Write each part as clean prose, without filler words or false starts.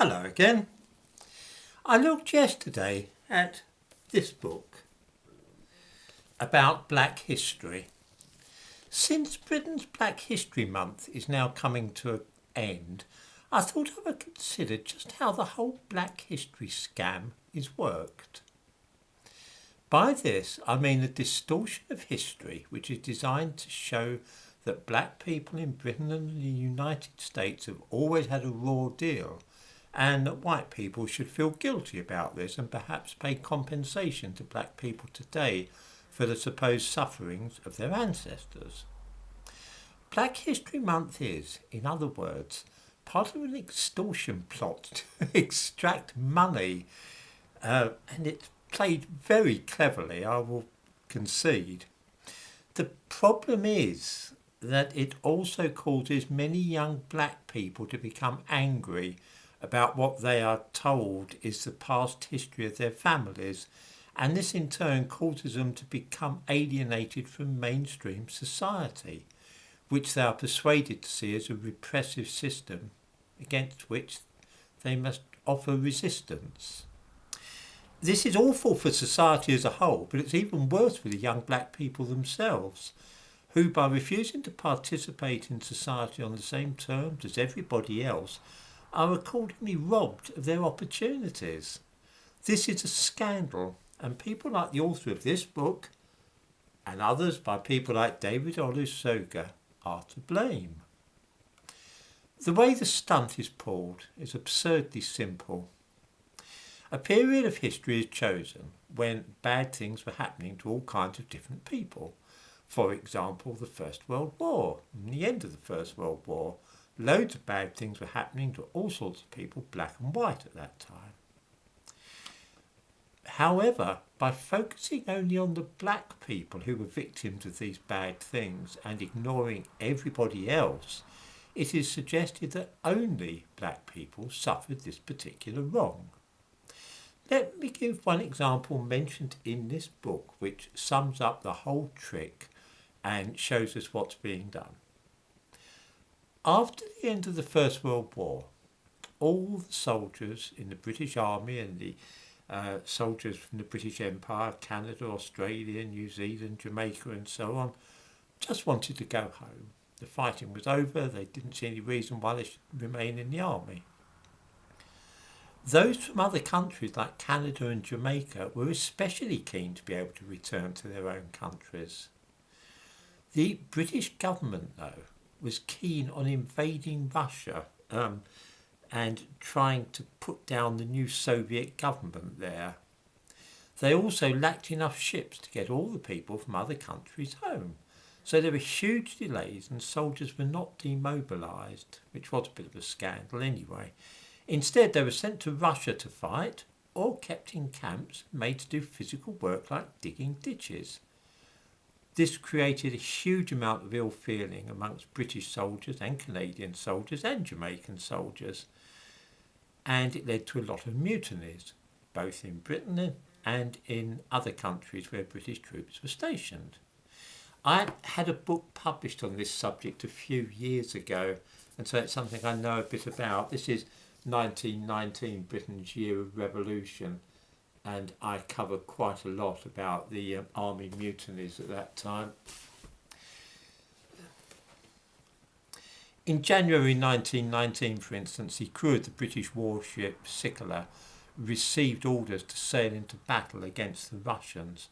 Hello again. I looked yesterday at this book about Black history. Since Britain's Black History Month is now coming to an end, I thought I would consider just how the whole Black history scam is worked. By this, I mean a distortion of history which is designed to show that black people in Britain and the United States have always had a raw deal, and that white people should feel guilty about this and perhaps pay compensation to black people today for the supposed sufferings of their ancestors. Black History Month is, in other words, part of an extortion plot to extract money, and it's played very cleverly, I will concede. The problem is that it also causes many young black people to become angry about what they are told is the past history of their families, and this in turn causes them to become alienated from mainstream society, which they are persuaded to see as a repressive system against which they must offer resistance. This is awful for society as a whole, but it's even worse for the young black people themselves, who by refusing to participate in society on the same terms as everybody else are accordingly robbed of their opportunities. This is a scandal, and people like the author of this book and others by people like David Olusoga are to blame. The way the stunt is pulled is absurdly simple. A period of history is chosen when bad things were happening to all kinds of different people. For example, the First World War. In the end of the First World War, loads of bad things were happening to all sorts of people, black and white at that time. However, by focusing only on the black people who were victims of these bad things and ignoring everybody else, it is suggested that only black people suffered this particular wrong. Let me give one example mentioned in this book which sums up the whole trick and shows us what's being done. After the end of the First World War, all the soldiers in the British Army and the soldiers from the British Empire, Canada, Australia, New Zealand, Jamaica and so on, just wanted to go home. The fighting was over, they didn't see any reason why they should remain in the army. Those from other countries like Canada and Jamaica were especially keen to be able to return to their own countries. The British government, though, was keen on invading Russia and trying to put down the new Soviet government there. They also lacked enough ships to get all the people from other countries home. So there were huge delays and soldiers were not demobilised, which was a bit of a scandal anyway. Instead, they were sent to Russia to fight or kept in camps made to do physical work like digging ditches. This created a huge amount of ill feeling amongst British soldiers and Canadian soldiers and Jamaican soldiers, and it led to a lot of mutinies, both in Britain and in other countries where British troops were stationed. I had a book published on this subject a few years ago, and so it's something I know a bit about. This is 1919, Britain's Year of Revolution, and I cover quite a lot about the army mutinies at that time. In January 1919, for instance, the crew of the British warship Sickler received orders to sail into battle against the Russians.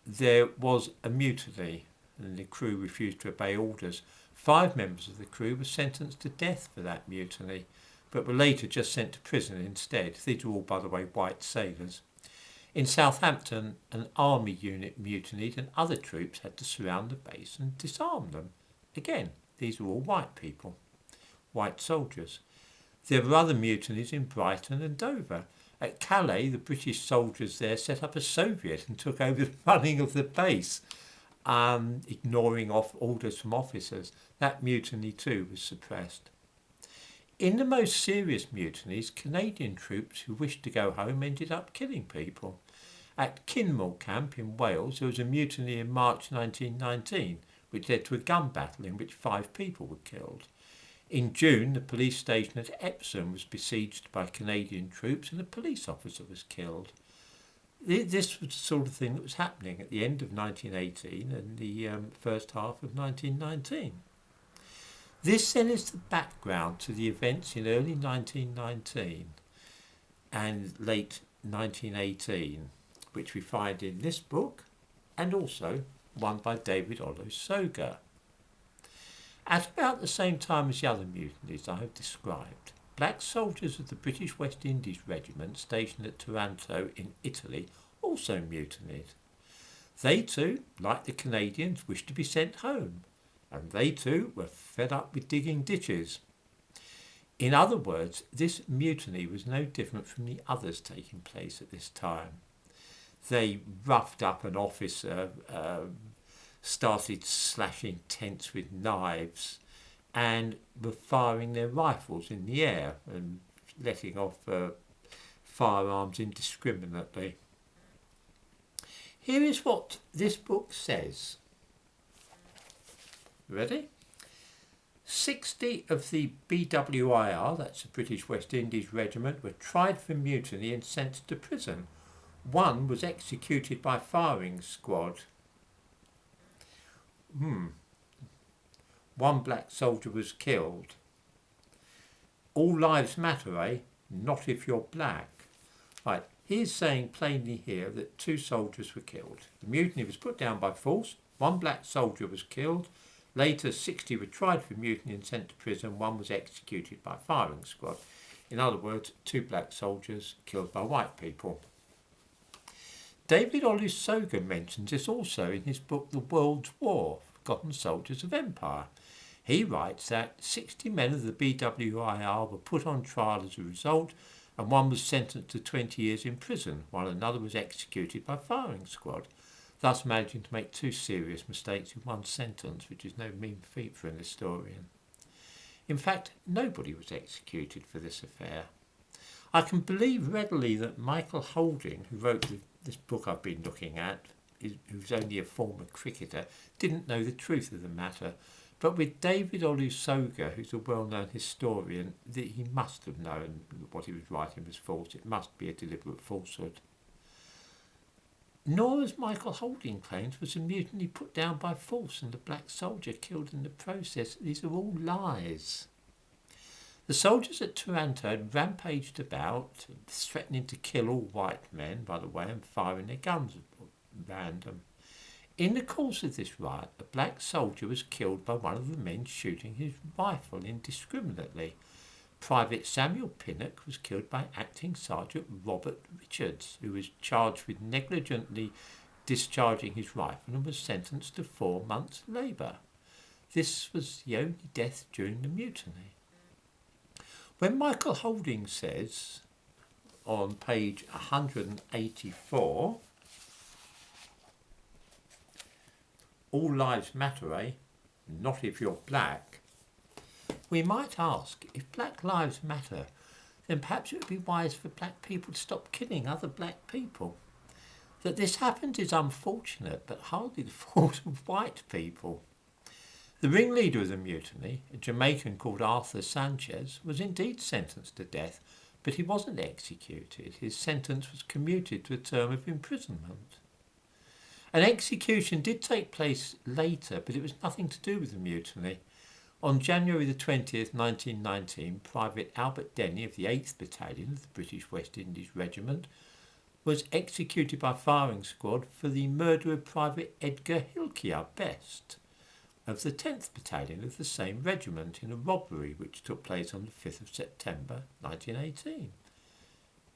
There was a mutiny and the crew refused to obey orders. 5 members of the crew were sentenced to death for that mutiny, but were later just sent to prison instead. These were all, by the way, white sailors. In Southampton, an army unit mutinied and other troops had to surround the base and disarm them. Again, these were all white people, white soldiers. There were other mutinies in Brighton and Dover. At Calais, the British soldiers there set up a Soviet and took over the running of the base, ignoring orders from officers. That mutiny too was suppressed. In the most serious mutinies, Canadian troops who wished to go home ended up killing people. At Kinmel Camp in Wales, there was a mutiny in March 1919, which led to a gun battle in which 5 people were killed. In June, the police station at Epsom was besieged by Canadian troops and a police officer was killed. This was the sort of thing that was happening at the end of 1918 and the first half of 1919. This then is the background to the events in early 1919 and late 1918, which we find in this book and also one by David Olusoga. At about the same time as the other mutinies I have described, black soldiers of the British West Indies Regiment stationed at Taranto in Italy also mutinied. They too, like the Canadians, wished to be sent home, and they too were fed up with digging ditches. In other words, this mutiny was no different from the others taking place at this time. They roughed up an officer, started slashing tents with knives, and were firing their rifles in the air and letting off firearms indiscriminately. Here is what this book says. Ready? 60 of the BWIR, that's the British West Indies Regiment, were tried for mutiny and sent to prison. One was executed by firing squad. One black soldier was killed. All lives matter, eh? Not if you're black. Right, he's saying plainly here that 2 soldiers were killed. The mutiny was put down by force. 1 black soldier was killed. Later, 60 were tried for mutiny and sent to prison. 1 was executed by firing squad. In other words, 2 black soldiers killed by white people. David Olusoga mentions this also in his book The World's War, Forgotten Soldiers of Empire. He writes that 60 men of the BWIR were put on trial as a result, and 1 was sentenced to 20 years in prison, while another was executed by firing squad, thus managing to make 2 serious mistakes in 1 sentence, which is no mean feat for an historian. In fact, nobody was executed for this affair. I can believe readily that Michael Holding, who wrote this book I've been looking at, who's only a former cricketer, didn't know the truth of the matter. But with David Olusoga, who's a well-known historian, he must have known what he was writing was false. It must be a deliberate falsehood. Nor, as Michael Holding claims, was a mutiny put down by force and the black soldier killed in the process. These are all lies. The soldiers at Taranto had rampaged about, threatening to kill all white men, by the way, and firing their guns at random. In the course of this riot, a black soldier was killed by one of the men shooting his rifle indiscriminately. Private Samuel Pinnock was killed by Acting Sergeant Robert Richards, who was charged with negligently discharging his rifle and was sentenced to 4 months' labour. This was the only death during the mutiny. When Michael Holding says on page 184, all lives matter, eh? Not if you're black. We might ask, if black lives matter, then perhaps it would be wise for black people to stop killing other black people. That this happened is unfortunate, but hardly the fault of white people. The ringleader of the mutiny, a Jamaican called Arthur Sanches, was indeed sentenced to death, but he wasn't executed. His sentence was commuted to a term of imprisonment. An execution did take place later, but it was nothing to do with the mutiny. On January the 20th, 1919, Private Albert Denny of the 8th Battalion of the British West Indies Regiment was executed by firing squad for the murder of Private Edgar Hilkiah Best of the 10th Battalion of the same regiment in a robbery which took place on the 5th of September 1918.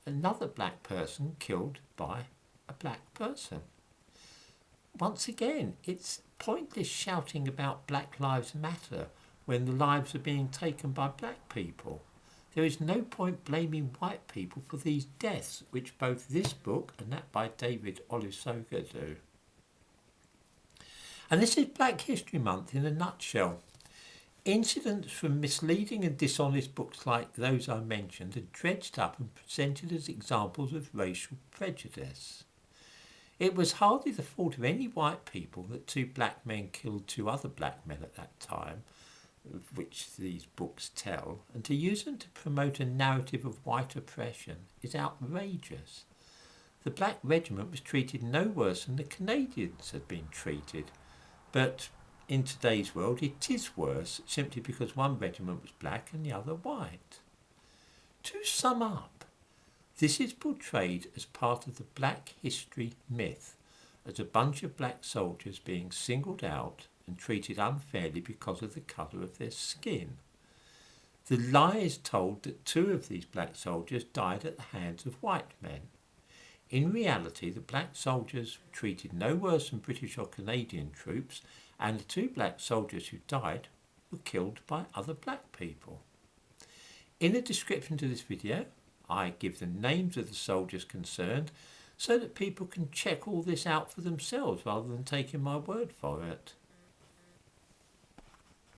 Another black person killed by a black person. Once again, it's pointless shouting about Black Lives Matter when the lives are being taken by black people. There is no point blaming white people for these deaths, which both this book and that by David Olusoga do. And this is Black History Month in a nutshell. Incidents from misleading and dishonest books like those I mentioned are dredged up and presented as examples of racial prejudice. It was hardly the fault of any white people that 2 black men killed 2 other black men at that time. of which these books tell, and to use them to promote a narrative of white oppression is outrageous. The Black Regiment was treated no worse than the Canadians had been treated, but in today's world it is worse simply because one regiment was black and the other white. To sum up, this is portrayed as part of the black history myth, as a bunch of black soldiers being singled out and treated unfairly because of the colour of their skin. The lie is told that 2 of these black soldiers died at the hands of white men. In reality, the black soldiers were treated no worse than British or Canadian troops, and the 2 black soldiers who died were killed by other black people. In the description to this video, I give the names of the soldiers concerned so that people can check all this out for themselves rather than taking my word for it.